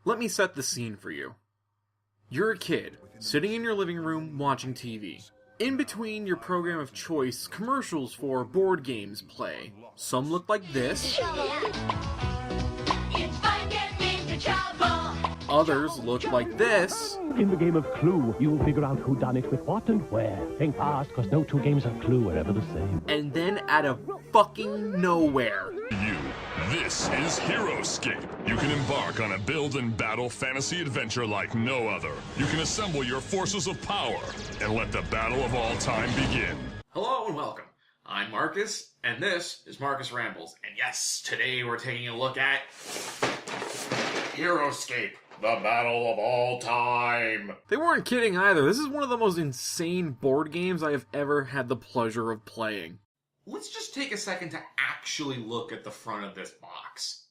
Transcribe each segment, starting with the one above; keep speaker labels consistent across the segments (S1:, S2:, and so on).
S1: Let me set the scene for you. You're a kid, sitting in your living room watching TV. In between your program of choice, commercials for board games play. Some look like this. Others look like this.
S2: In the game of Clue, you'll figure out who done it with what and where. Think fast, because no two games of Clue are ever the same.
S1: And then out of fucking nowhere.
S3: This is Heroscape. You can embark on a build and battle fantasy adventure like no other. You can assemble your forces of power and let the battle of all time begin.
S1: Hello and welcome. I'm Marcus, and this is Marcus Rambles. And yes, today we're taking a look at Heroscape, the battle of all time. They weren't kidding either. This is one of the most insane board games I have ever had the pleasure of playing. Let's just take a second to actually look at the front of this box.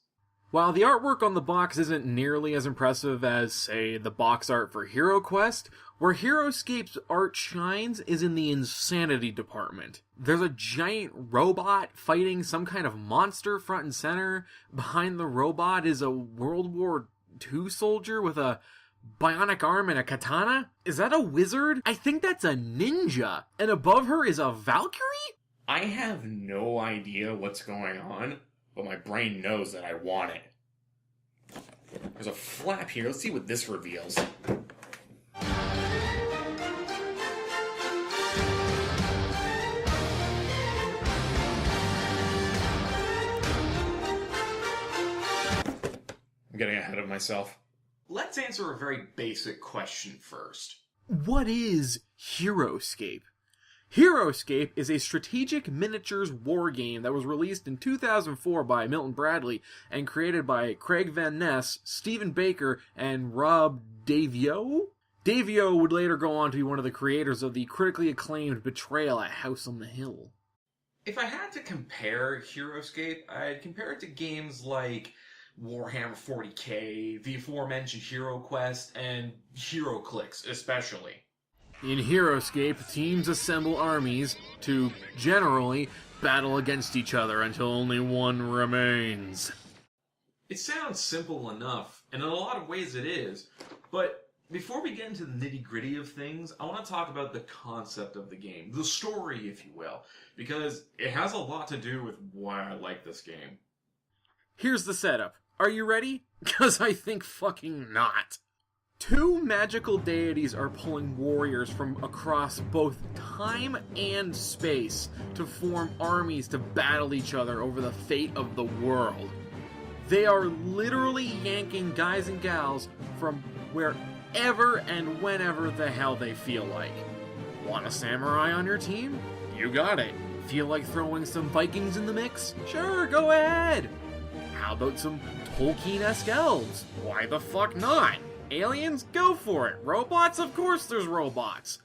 S1: While the artwork on the box isn't nearly as impressive as, say, the box art for HeroQuest, where Heroscape's art shines is in the insanity department. There's a giant robot fighting some kind of monster front and center. Behind the robot is a World War II soldier with a bionic arm and a katana. Is that a wizard? I think that's a ninja. And above her is a Valkyrie? I have no idea what's going on, but my brain knows that I want it. There's a flap here. Let's see what this reveals. I'm getting ahead of myself. Let's answer a very basic question first. What is Heroscape? Heroscape is a strategic miniatures war game that was released in 2004 by Milton Bradley and created by Craig Van Ness, Stephen Baker, and Rob Daviau. Daviau would later go on to be one of the creators of the critically acclaimed Betrayal at House on the Hill. If I had to compare Heroscape, I'd compare it to games like Warhammer 40k, the aforementioned HeroQuest, and HeroClix especially. In Heroscape, teams assemble armies to, generally, battle against each other until only one remains. It sounds simple enough, and in a lot of ways it is, but before we get into the nitty-gritty of things, I want to talk about the concept of the game, the story, if you will, because it has a lot to do with why I like this game. Here's the setup. Are you ready? Because I think fucking not. Two magical deities are pulling warriors from across both time and space to form armies to battle each other over the fate of the world. They are literally yanking guys and gals from wherever and whenever the hell they feel like. Want a samurai on your team? You got it. Feel like throwing some Vikings in the mix? Sure, go ahead. How about some Tolkien-esque elves? Why the fuck not? Aliens? Go for it. Robots? Of course there's robots.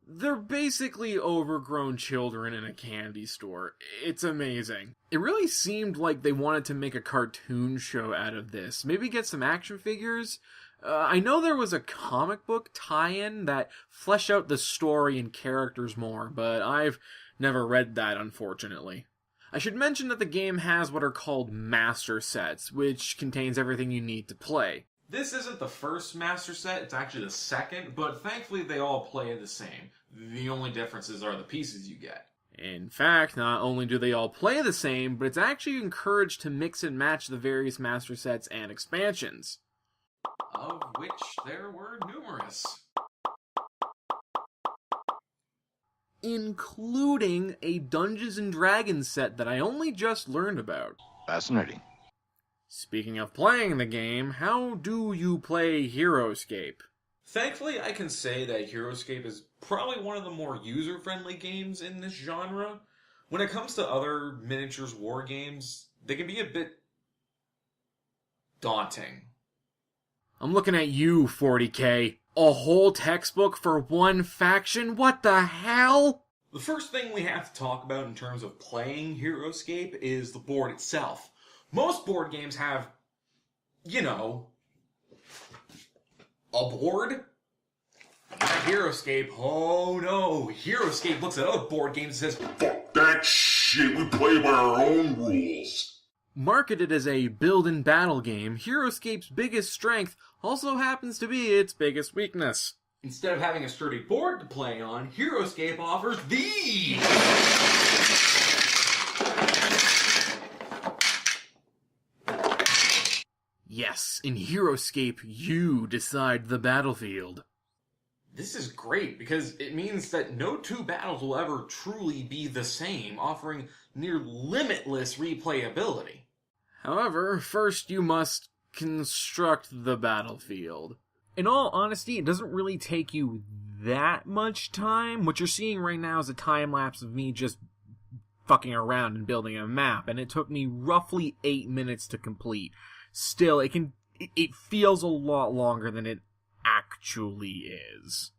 S1: They're basically overgrown children in a candy store. It's amazing. It really seemed like they wanted to make a cartoon show out of this. Maybe get some action figures. I know there was a comic book tie-in that fleshed out the story and characters more, but I've never read that, unfortunately. I should mention that the game has what are called master sets, which contains everything you need to play. This isn't the first master set, it's actually the second, but thankfully they all play the same. The only differences are the pieces you get. In fact, not only do they all play the same, but it's actually encouraged to mix and match the various master sets and expansions. Of which there were numerous. Including a Dungeons & Dragons set that I only just learned about.
S4: Fascinating.
S1: Speaking of playing the game, how do you play Heroscape? Thankfully, I can say that Heroscape is probably one of the more user-friendly games in this genre. When it comes to other miniatures war games, they can be a bit daunting. I'm looking at you, 40k. A whole textbook for one faction? What the hell? The first thing we have to talk about in terms of playing Heroscape is the board itself. Most board games have, a board. Not Heroscape. Oh no. Heroscape looks at other board games and says,
S5: "Fuck that shit, we play by our own rules."
S1: Marketed as a build and battle game, Heroscape's biggest strength also happens to be its biggest weakness.
S4: Instead of having a sturdy board to play on, Heroscape offers these!
S1: Yes, in Heroscape, you decide the battlefield.
S4: This is great because it means that no two battles will ever truly be the same, offering near limitless replayability.
S1: However, first you must construct the battlefield. In all honesty, it doesn't really take you that much time. What you're seeing right now is a time-lapse of me just fucking around and building a map, and it took me roughly 8 minutes to complete. Still, it feels a lot longer than it actually is.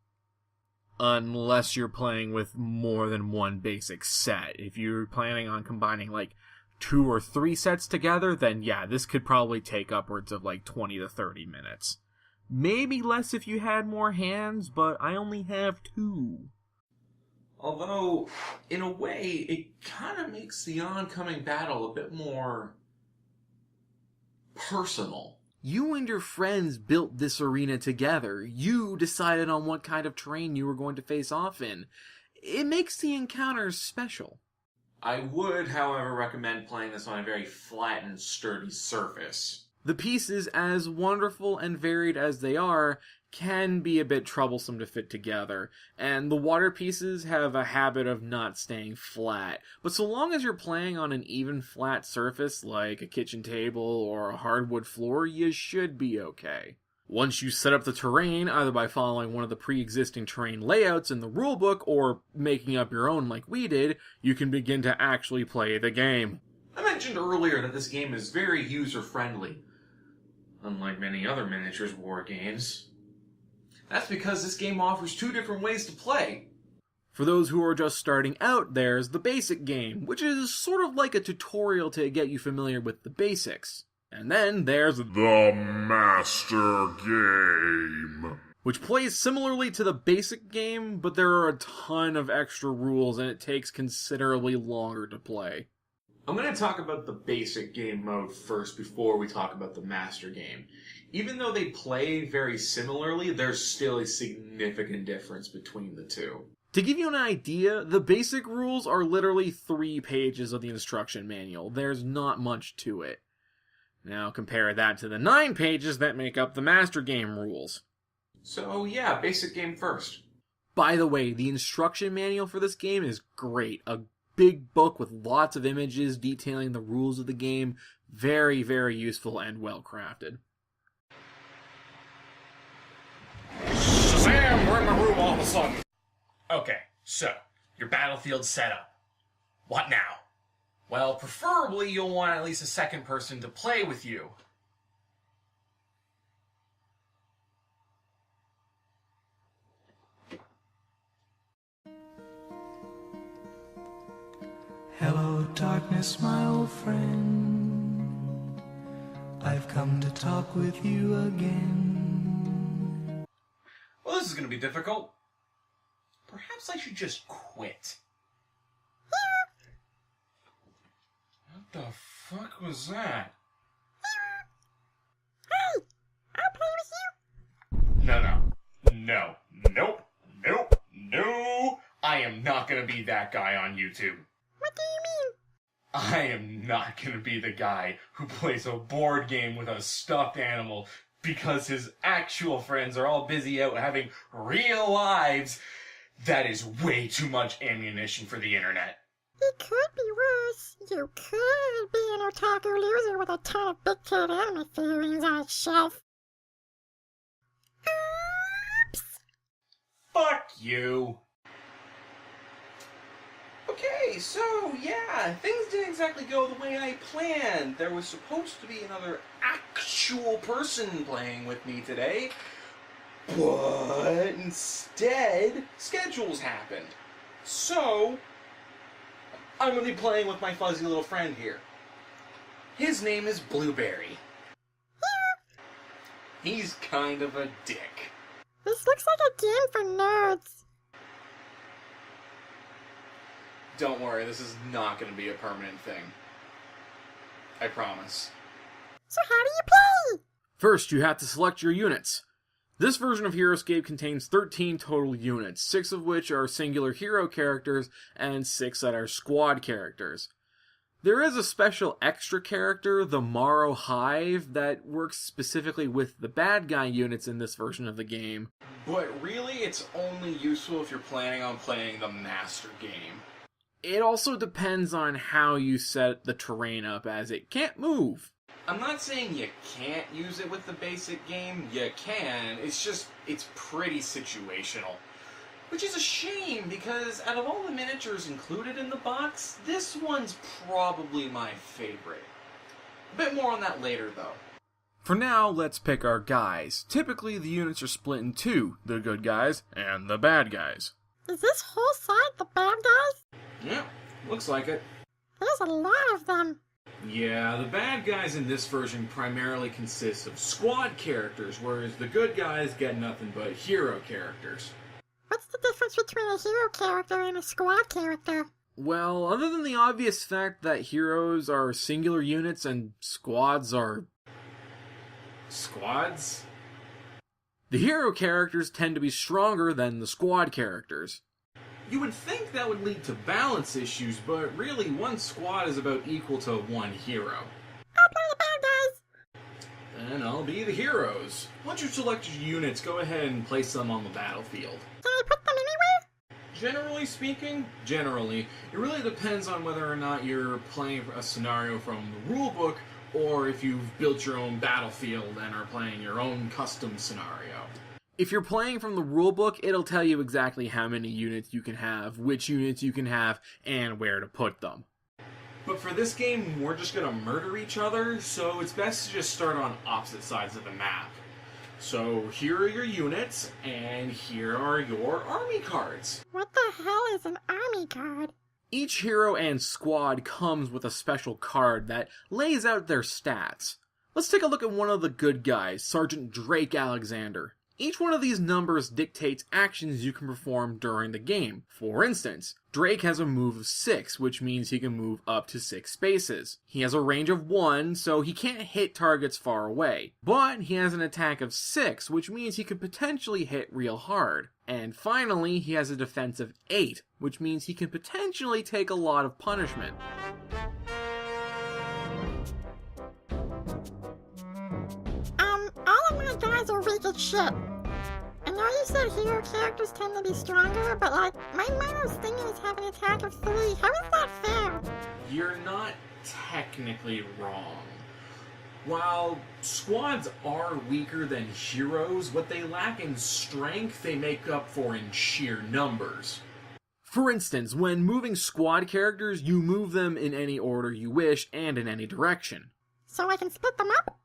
S1: Unless you're playing with more than one basic set. If you're planning on combining, 2 or 3 sets together, then yeah, this could probably take upwards of 20 to 30 minutes. Maybe less if you had more hands, but I only have 2.
S4: Although, in a way, it kind of makes the oncoming battle a bit more personal.
S1: You and your friends built this arena together. You decided on what kind of terrain you were going to face off in. It makes the encounters special.
S4: I would, however, recommend playing this on a very flat and sturdy surface.
S1: The pieces, as wonderful and varied as they are, can be a bit troublesome to fit together, and the water pieces have a habit of not staying flat. But so long as you're playing on an even flat surface, like a kitchen table or a hardwood floor, you should be okay. Once you set up the terrain, either by following one of the pre-existing terrain layouts in the rulebook or making up your own like we did, you can begin to actually play the game.
S4: I mentioned earlier that this game is very user-friendly, unlike many other miniatures war games. That's because this game offers 2 different ways to play.
S1: For those who are just starting out, there's the basic game, which is sort of like a tutorial to get you familiar with the basics. And then there's the
S3: Master Game,
S1: which plays similarly to the basic game, but there are a ton of extra rules and it takes considerably longer to play.
S4: I'm going to talk about the basic game mode first before we talk about the master game. Even though they play very similarly, there's still a significant difference between the two.
S1: To give you an idea, the basic rules are literally 3 pages of the instruction manual. There's not much to it. Now compare that to the 9 pages that make up the master game rules.
S4: So yeah, basic game first.
S1: By the way, the instruction manual for this game is great. A big book with lots of images detailing the rules of the game. Very, very useful and well crafted.
S4: Shazam! We're in the room all of a sudden. Okay, so, your battlefield's set up. What now? Well, preferably you'll want at least a second person to play with you.
S5: Hello, darkness, my old friend. I've come to talk with you again.
S4: Well, this is going to be difficult. Perhaps I should just quit. What the fuck was that?
S6: Hey, I'll play with you.
S4: No. I am not going to be that guy on YouTube.
S6: What do you mean?
S4: I am not going to be the guy who plays a board game with a stuffed animal because his actual friends are all busy out having real lives. That is way too much ammunition for the internet.
S6: It could be worse. You could be an otaku loser with a ton of big kid anime figurines on a shelf. Oops.
S4: Fuck you. Okay, so yeah, things didn't exactly go the way I planned. There was supposed to be another actual person playing with me today, but instead, schedules happened. So, I'm going to be playing with my fuzzy little friend here. His name is Blueberry. He's kind of a dick.
S6: This looks like a game for nerds.
S4: Don't worry, this is not going to be a permanent thing. I promise.
S6: So how do you play?
S1: First, you have to select your units. This version of Heroscape contains 13 total units, 6 of which are singular hero characters, and 6 that are squad characters. There is a special extra character, the Morrow Hive, that works specifically with the bad guy units in this version of the game.
S4: But really, it's only useful if you're planning on playing the master game.
S1: It also depends on how you set the terrain up, as it can't move.
S4: I'm not saying you can't use it with the basic game, you can, it's pretty situational. Which is a shame, because out of all the miniatures included in the box, this one's probably my favorite. A bit more on that later, though.
S1: For now, let's pick our guys. Typically, the units are split in two, the good guys and the bad guys.
S6: Is this whole side the bad guys?
S4: Yeah, looks like it.
S6: There's a lot of them.
S4: Yeah, the bad guys in this version primarily consist of squad characters, whereas the good guys get nothing but hero characters.
S6: What's the difference between a hero character and a squad character?
S1: Well, other than the obvious fact that heroes are singular units and squads are...
S4: Squads?
S1: The hero characters tend to be stronger than the squad characters.
S4: You would think that would lead to balance issues, but really one squad is about equal to one hero.
S6: I'll play the bad guys.
S4: And I'll be the heroes. Once you've selected your units, go ahead and place them on the battlefield.
S6: Can I put them anywhere?
S4: Generally speaking, generally. It really depends on whether or not you're playing a scenario from the rulebook, or if you've built your own battlefield and are playing your own custom scenario.
S1: If you're playing from the rulebook, it'll tell you exactly how many units you can have, which units you can have, and where to put them.
S4: But for this game, we're just gonna murder each other, so it's best to just start on opposite sides of the map. So here are your units, and here are your army cards.
S6: What the hell is an army card?
S1: Each hero and squad comes with a special card that lays out their stats. Let's take a look at one of the good guys, Sergeant Drake Alexander. Each one of these numbers dictates actions you can perform during the game. For instance, Drake has a move of 6, which means he can move up to 6 spaces. He has a range of 1, so he can't hit targets far away. But he has an attack of 6, which means he could potentially hit real hard. And finally, he has a defense of 8, which means he can potentially take a lot of punishment.
S6: All of my guys are weak as shit. I know you said hero characters tend to be stronger, but my Mono Stingers have an attack of 3. How is that fair?
S4: You're not technically wrong. While squads are weaker than heroes, what they lack in strength, they make up for in sheer numbers.
S1: For instance, when moving squad characters, you move them in any order you wish and in any direction.
S6: So I can split them up?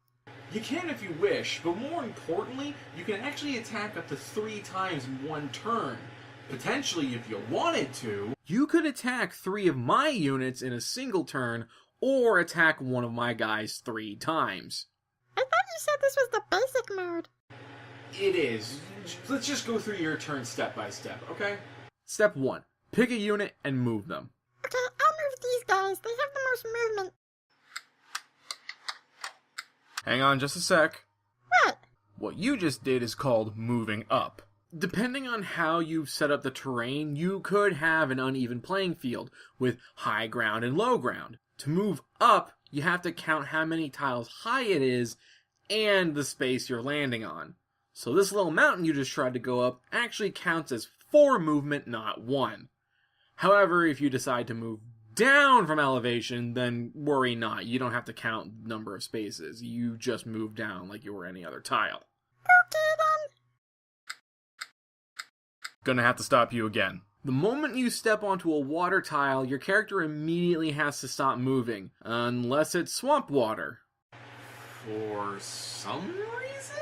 S4: You can if you wish, but more importantly, you can actually attack up to 3 times in one turn. Potentially, if you wanted to.
S1: You could attack 3 of my units in a single turn, or attack one of my guys 3 times.
S6: I thought you said this was the basic mode.
S4: It is. Let's just go through your turn step by step, okay?
S1: Step 1. Pick a unit and move them.
S6: Okay, I'll move these guys. They have the most movement.
S1: Hang on just a sec.
S6: What?
S1: What you just did is called moving up. Depending on how you've set up the terrain, you could have an uneven playing field with high ground and low ground. To move up, you have to count how many tiles high it is and the space you're landing on. So this little mountain you just tried to go up actually counts as 4 movement, not 1. However, if you decide to move down from elevation, then worry not. You don't have to count the number of spaces. You just move down like you were any other tile.
S6: Okay then.
S1: Gonna have to stop you again. The moment you step onto a water tile, your character immediately has to stop moving, unless it's swamp water.
S4: For some reason?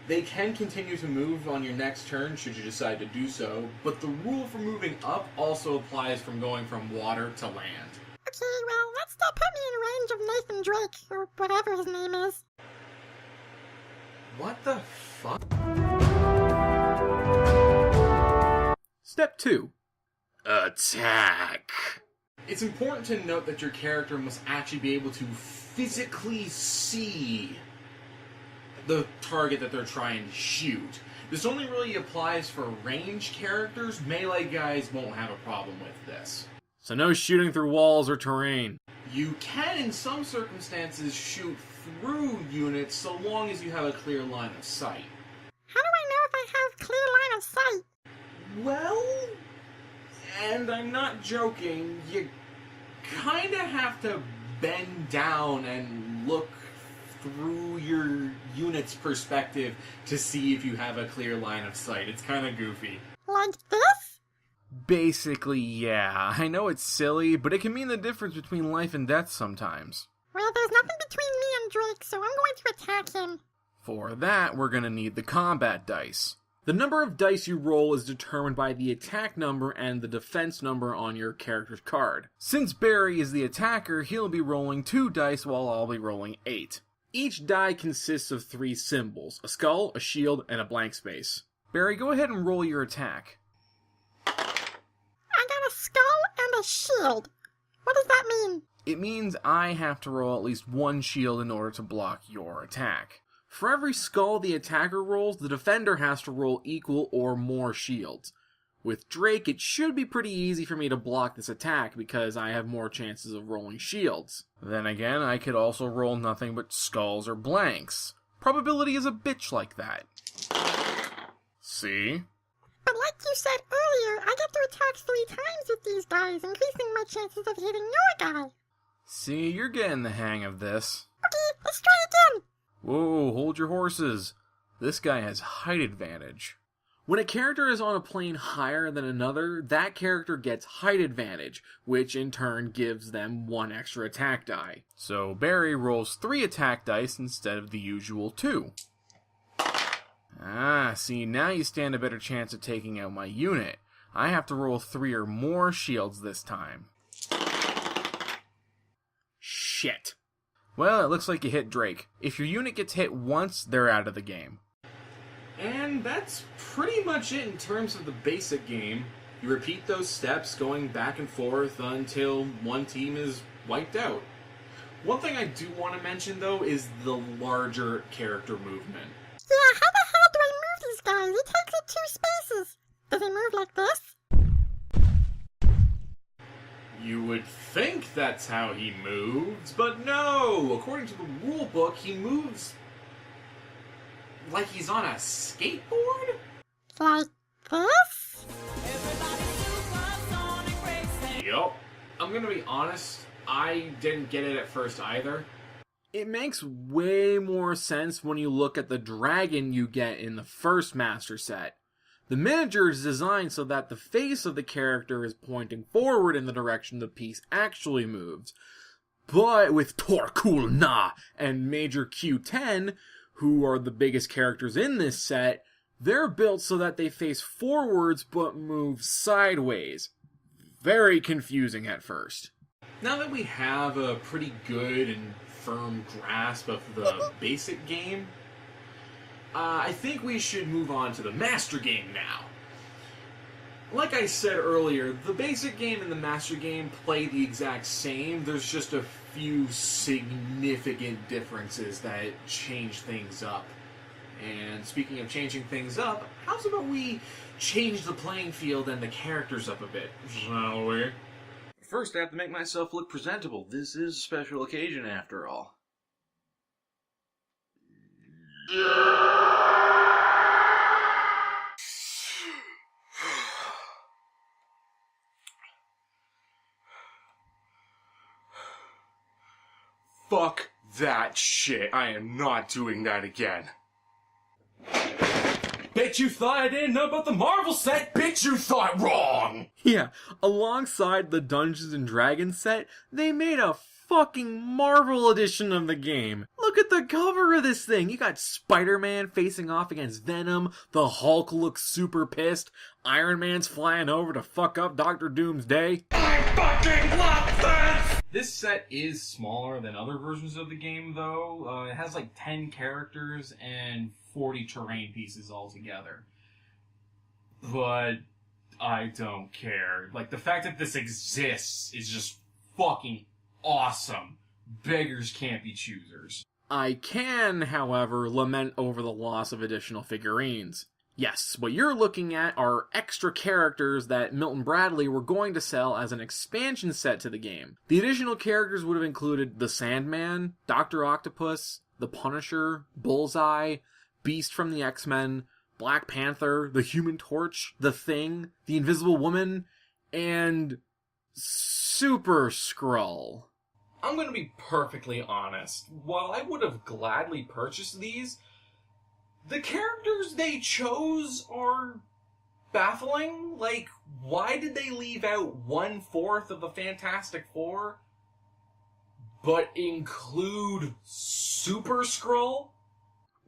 S4: They can continue to move on your next turn should you decide to do so, but the rule for moving up also applies from going from water to land.
S6: Okay, well, that still put me in range of Nathan Drake, or whatever his name is.
S4: What the fuck?
S1: Step 2. Attack. It's important to note that your character must actually be able to physically see the target that they're trying to shoot. This only really applies for ranged characters. Melee guys won't have a problem with this. So no shooting through walls or terrain. You can, in some circumstances, shoot through units so long as you have a clear line of sight.
S6: How do I know if I have clear line of sight?
S1: Well, and I'm not joking, you kinda have to bend down and look through your unit's perspective to see if you have a clear line of sight. It's kinda goofy.
S6: Like this?
S1: Basically, yeah. I know it's silly, but it can mean the difference between life and death sometimes.
S6: Well, there's nothing between me and Drake, so I'm going to attack him.
S1: For that, we're gonna need the combat dice. The number of dice you roll is determined by the attack number and the defense number on your character's card. Since Barry is the attacker, he'll be rolling 2 dice while I'll be rolling 8. Each die consists of 3 symbols: a skull, a shield, and a blank space. Barry, go ahead and roll your attack.
S6: I got a skull and a shield. What does that mean?
S1: It means I have to roll at least 1 shield in order to block your attack. For every skull the attacker rolls, the defender has to roll equal or more shields. With Drake, it should be pretty easy for me to block this attack because I have more chances of rolling shields. Then again, I could also roll nothing but skulls or blanks. Probability is a bitch like that. See?
S6: But like you said earlier, I get to attack 3 times with these dice, increasing my chances of hitting your guy.
S1: See, you're getting the hang of this.
S6: Okay, let's try again.
S1: Whoa, hold your horses. This guy has height advantage. When a character is on a plane higher than another, that character gets height advantage, which in turn gives them 1 extra attack die. So Barry rolls 3 attack dice instead of the usual 2. See, now you stand a better chance of taking out my unit. I have to roll 3 or more shields this time. Shit. Well, it looks like you hit Drake. If your unit gets hit once, they're out of the game. And that's pretty much it in terms of the basic game. You repeat those steps going back and forth until one team is wiped out. One thing I do want to mention, though, is the larger character movement.
S6: Yeah, how the hell do I move these guys? It takes up 2 spaces. Does he move like this?
S1: You would think that's how he moves, but no! According to the rule book, he moves like he's on a skateboard?
S6: Like this?
S1: Yup. I'm gonna be honest, I didn't get it at first either. It makes way more sense when you look at the dragon you get in the first master set. The miniature is designed so that the face of the character is pointing forward in the direction the piece actually moves. But with Torkul Na and Major Q10, who are the biggest characters in this set, they're built so that they face forwards but move sideways. Very confusing at first. Now that we have a pretty good and firm grasp of the basic game, I think we should move on to the master game now. Like I said earlier, the basic game and the master game play the exact same. There's just a few significant differences that change things up. And speaking of changing things up, how's about we change the playing field and the characters up a bit, shall we? First, I have to make myself look presentable. This is a special occasion, after all. Fuck that shit. I am not doing that again. Bitch, you thought I didn't know about the Marvel set? Bitch, you thought wrong! Yeah, alongside the Dungeons & Dragons set, they made a fucking Marvel edition of the game. Look at the cover of this thing. You got Spider-Man facing off against Venom, the Hulk looks super pissed, Iron Man's flying over to fuck up Dr. Doom's day. I fucking love this! This set is smaller than other versions of the game, though. It has like 10 characters and 40 terrain pieces altogether. But I don't care. Like, the fact that this exists is just fucking awesome. Beggars can't be choosers. I can, however, lament over the loss of additional figurines. Yes, what you're looking at are extra characters that Milton Bradley were going to sell as an expansion set to the game. The additional characters would have included the Sandman, Dr. Octopus, the Punisher, Bullseye, Beast from the X-Men, Black Panther, the Human Torch, the Thing, the Invisible Woman, and Super Skrull. I'm gonna be perfectly honest. While I would have gladly purchased these, the characters they chose are baffling. Like, why did they leave out 1/4 of the Fantastic Four, but include Super Skrull?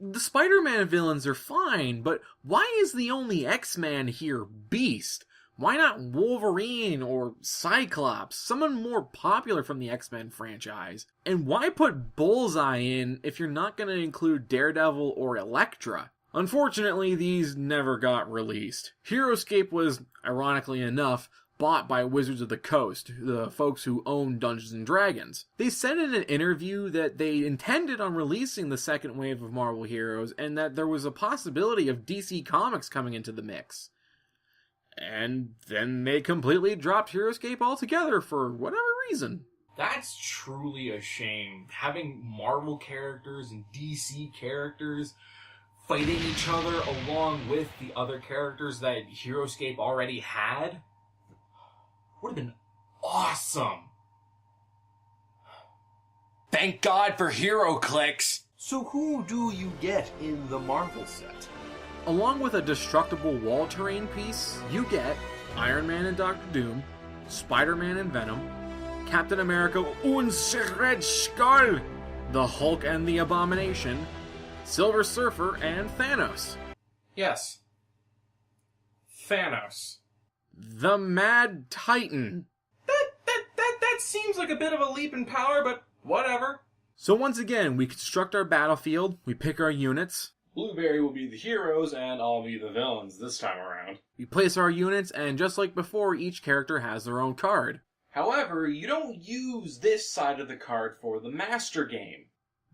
S1: The Spider-Man villains are fine, but why is the only X-Man here Beast? Why not Wolverine or Cyclops, someone more popular from the X-Men franchise? And why put Bullseye in if you're not going to include Daredevil or Elektra? Unfortunately, these never got released. Heroscape was, ironically enough, bought by Wizards of the Coast, the folks who own Dungeons & Dragons. They said in an interview that they intended on releasing the second wave of Marvel Heroes, and that there was a possibility of DC Comics coming into the mix. And then they completely dropped Heroscape altogether for whatever reason. That's truly a shame. Having Marvel characters and DC characters fighting each other along with the other characters that Heroscape already had would have been awesome. Thank God for HeroClix.
S4: So who do you get in the Marvel set?
S1: Along with a destructible wall terrain piece, you get Iron Man and Doctor Doom, Spider-Man and Venom, Captain America und Red Skull, the Hulk and the Abomination, Silver Surfer, and Thanos. Yes. Thanos. The Mad Titan. That seems like a bit of a leap in power, but whatever. So once again, we construct our battlefield, we pick our units.
S7: Blueberry will be the heroes, and I'll be the villains this time around.
S1: We place our units, and just like before, each character has their own card.
S7: However, you don't use this side of the card for the master game.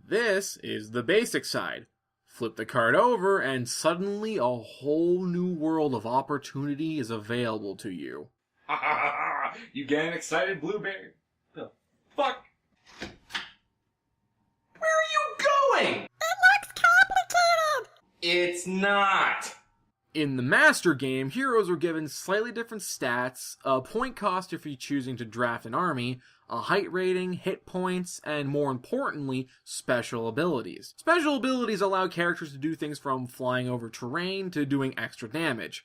S1: This is the basic side. Flip the card over, and suddenly a whole new world of opportunity is available to you.
S7: Ha ha ha ha! You getting excited, Blueberry? The fuck?
S4: Where are you going? It's not!
S1: In the Master game, heroes are given slightly different stats, a point cost if you're choosing to draft an army, a height rating, hit points, and more importantly, special abilities. Special abilities allow characters to do things from flying over terrain to doing extra damage.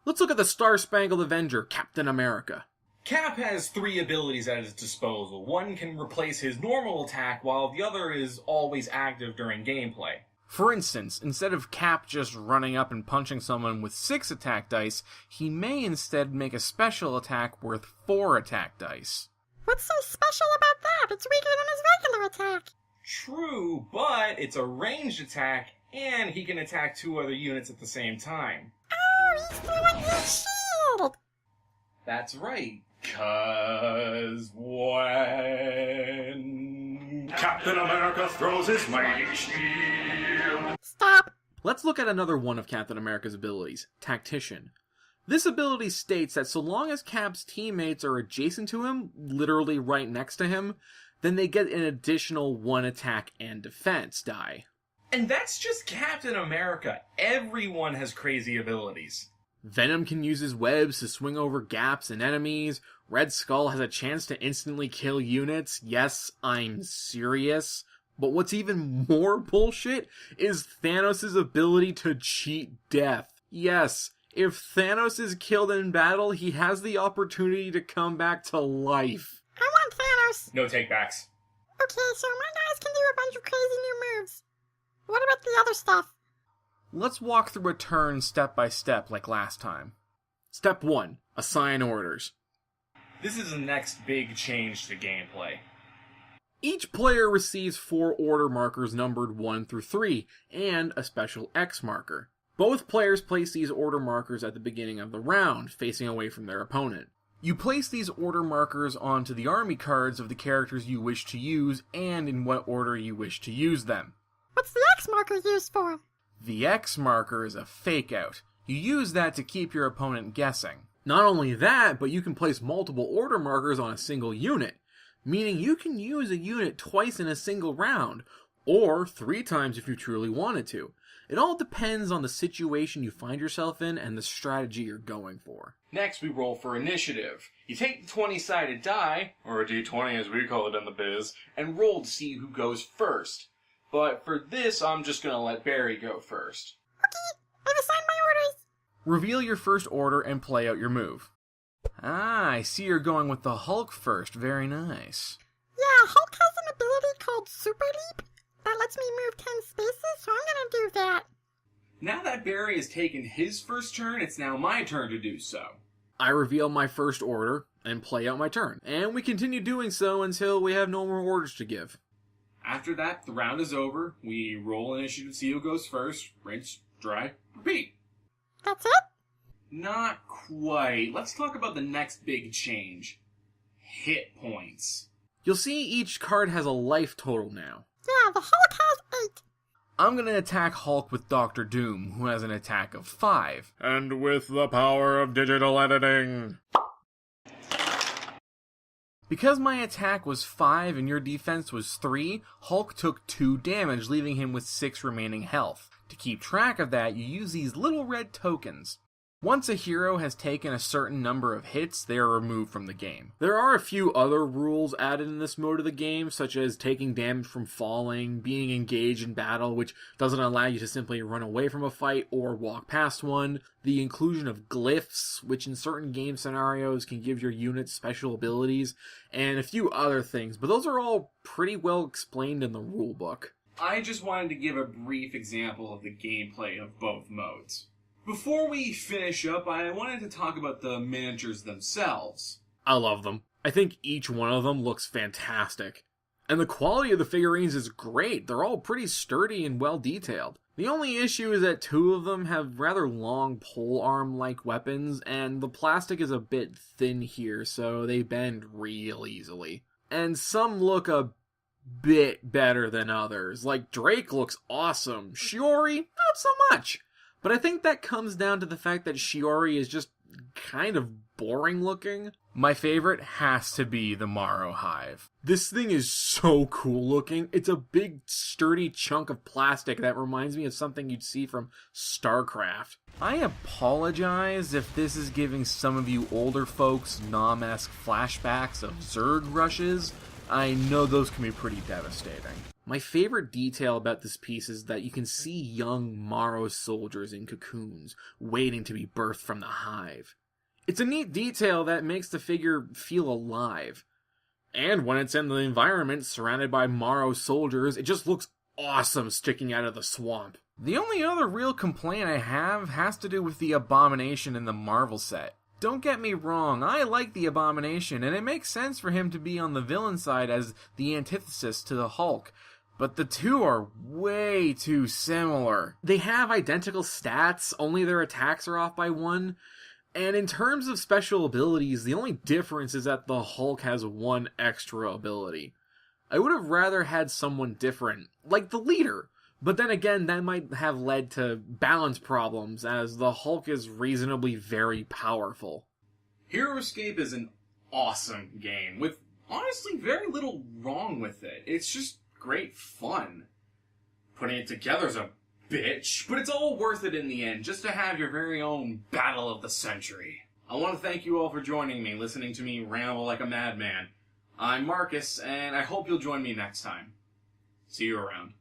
S1: Let's look at the Star-Spangled Avenger, Captain America.
S7: Cap has 3 abilities at his disposal. One can replace his normal attack, while the other is always active during gameplay.
S1: For instance, instead of Cap just running up and punching someone with 6 attack dice, he may instead make a special attack worth 4 attack dice.
S6: What's so special about that? It's weaker than his regular attack.
S7: True, but it's a ranged attack, and he can attack 2 other units at the same time.
S6: Oh, he's throwing his shield!
S7: That's right, 'cause when Captain America throws his mighty shield...
S6: Stop!
S1: Let's look at another one of Captain America's abilities, Tactician. This ability states that so long as Cap's teammates are adjacent to him, literally right next to him, then they get an additional 1 attack and defense die.
S7: And that's just Captain America. Everyone has crazy abilities.
S1: Venom can use his webs to swing over gaps and enemies. Red Skull has a chance to instantly kill units. Yes, I'm serious. But what's even more bullshit is Thanos' ability to cheat death. Yes, if Thanos is killed in battle, he has the opportunity to come back to life.
S6: I want Thanos!
S7: No takebacks.
S6: Okay, so my guys can do a bunch of crazy new moves. What about the other stuff?
S1: Let's walk through a turn step by step like last time. Step 1. Assign orders.
S7: This is the next big change to gameplay.
S1: Each player receives 4 order markers numbered 1 through 3, and a special X marker. Both players place these order markers at the beginning of the round, facing away from their opponent. You place these order markers onto the army cards of the characters you wish to use and in what order you wish to use them.
S6: What's the X marker used for?
S1: The X marker is a fake out. You use that to keep your opponent guessing. Not only that, but you can place multiple order markers on a single unit, meaning you can use a unit twice in a single round, or 3 times if you truly wanted to. It all depends on the situation you find yourself in and the strategy you're going for.
S7: Next, we roll for initiative. You take the 20-sided die, or a d20 as we call it in the biz, and roll to see who goes first. But for this, I'm just going to let Barry go first.
S6: Okay, I've assigned my orders.
S1: Reveal your first order and play out your move. Ah, I see you're going with the Hulk first. Very nice.
S6: Yeah, Hulk has an ability called Super Leap that lets me move 10 spaces, so I'm gonna do that.
S7: Now that Barry has taken his first turn, it's now my turn to do so.
S1: I reveal my first order and play out my turn, and we continue doing so until we have no more orders to give.
S7: After that, the round is over. We roll initiative, see who goes first, rinse, dry, repeat.
S6: That's it?
S7: Not quite. Let's talk about the next big change. Hit points.
S1: You'll see each card has a life total now.
S6: Yeah, the Hulk has 8.
S1: I'm going to attack Hulk with Dr. Doom, who has an attack of 5. And with the power of digital editing. Because my attack was 5 and your defense was 3, Hulk took 2 damage, leaving him with 6 remaining health. To keep track of that, you use these little red tokens. Once a hero has taken a certain number of hits, they are removed from the game. There are a few other rules added in this mode of the game, such as taking damage from falling, being engaged in battle, which doesn't allow you to simply run away from a fight or walk past one, the inclusion of glyphs, which in certain game scenarios can give your unit special abilities, and a few other things, but those are all pretty well explained in the rulebook.
S7: I just wanted to give a brief example of the gameplay of both modes. Before we finish up, I wanted to talk about the miniatures themselves.
S1: I love them. I think each one of them looks fantastic. And the quality of the figurines is great. They're all pretty sturdy and well detailed. The only issue is that 2 of them have rather long polearm-like weapons, and the plastic is a bit thin here, so they bend real easily. And some look a bit better than others. Like, Drake looks awesome. Shiori, not so much. But I think that comes down to the fact that Shiori is just kind of boring looking. My favorite has to be the Morrow Hive. This thing is so cool looking. It's a big, sturdy chunk of plastic that reminds me of something you'd see from StarCraft. I apologize if this is giving some of you older folks Nom-esque flashbacks of Zerg rushes. I know those can be pretty devastating. My favorite detail about this piece is that you can see young Morrow soldiers in cocoons, waiting to be birthed from the hive. It's a neat detail that makes the figure feel alive. And when it's in the environment surrounded by Morrow soldiers, it just looks awesome sticking out of the swamp. The only other real complaint I have has to do with the Abomination in the Marvel set. Don't get me wrong, I like the Abomination, and it makes sense for him to be on the villain side as the antithesis to the Hulk. But the 2 are way too similar. They have identical stats, only their attacks are off by 1. And in terms of special abilities, the only difference is that the Hulk has 1 extra ability. I would have rather had someone different, like the leader. But then again, that might have led to balance problems, as the Hulk is reasonably very powerful.
S7: Heroscape is an awesome game, with honestly very little wrong with it. It's just great fun. Putting it together's a bitch, but it's all worth it in the end, just to have your very own battle of the century. I want to thank you all for joining me, listening to me ramble like a madman. I'm Marcus, and I hope you'll join me next time. See you around.